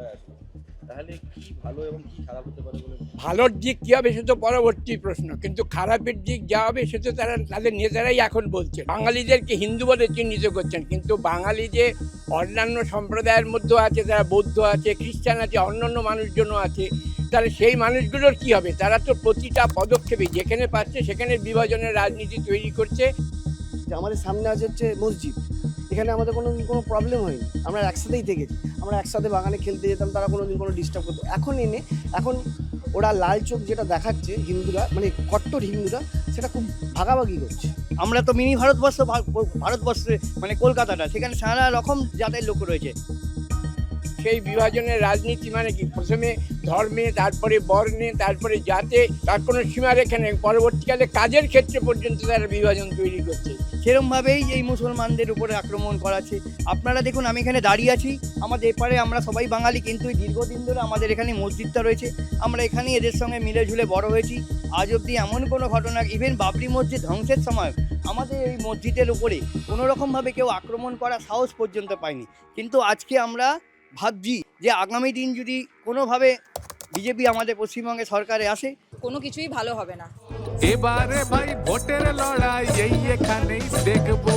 ক্ষমতায় আসবে, তাহলে কি ভালো এবং কি খারাপ হতে পারে বলে ভালোর দিক কী হবে সে তো পরবর্তী প্রশ্ন, কিন্তু খারাপের দিক যা হবে সে তো তারা তাদের নেতারাই এখন বলছেন। বাঙালিদেরকে হিন্দু বলে চিহ্নিত করছেন, কিন্তু বাঙালি যে অন্যান্য সম্প্রদায়ের মধ্যেও আছে, তারা বৌদ্ধ আছে, খ্রিস্টান আছে, অন্যান্য মানুষজনও আছে, তাহলে সেই মানুষগুলোর কি হবে? তারা তো প্রতিটা পদক্ষেপে যেখানে পাচ্ছে সেখানে বিভাজনের রাজনীতি তৈরি করছে। যে আমাদের সামনে আছে হচ্ছে মসজিদ, এখানে আমাদের কোনো প্রবলেম হয়নি, আমরা একসাথেই থেকেছি, আমরা একসাথে বাগানে খেলতে যেতাম, তারা কোনোদিন কোনো ডিস্টার্ব করতো। এখন ওরা লাল চোখ যেটা দেখাচ্ছে হিন্দুরা, মানে কট্টর হিন্দুরা, সেটা খুব ভাগাভাগি করছে। আমরা তো মিনি ভারতবর্ষে মানে কলকাতাটা, সেখানে সারা রকম জাতের লোক রয়েছে। সেই বিভাজনের রাজনীতি মানে কি? প্রথমে ধর্মে, তারপরে বর্ণে, তারপরে জাতে, তার কোনো সীমারেখা নেই। পরবর্তীকালে কাজের ক্ষেত্রে পর্যন্ত তারা বিভাজন তৈরি করছে। সেরমভাবেই এই মুসলমানদের উপরে আক্রমণ করাচ্ছে। আপনারা দেখুন, আমি এখানে দাঁড়িয়ে আছি, আমাদের এপারে আমরা সবাই বাঙালি, কিন্তু এই দীর্ঘদিন ধরে আমাদের এখানে মসজিদটা রয়েছে, আমরা এখানেই এদের সঙ্গে মিলে ঝুলে বড় হয়েছি। আজ অবধি এমন কোনো ঘটনা, ইভেন বাবরি মসজিদ ধ্বংসের সময় আমাদের এই মসজিদের উপরে কোনোরকমভাবে কেউ আক্রমণ করার সাহস পর্যন্ত পায়নি। কিন্তু আজকে আমরা ভাবছি যে আগামী দিন যদি কোনোভাবে বিজেপি আমাদের পশ্চিমবঙ্গে সরকারে আসে, কোনো কিছুই ভালো হবে না। এবারে ভাই ভোটের লড়াই এই এখানেই দেখবো।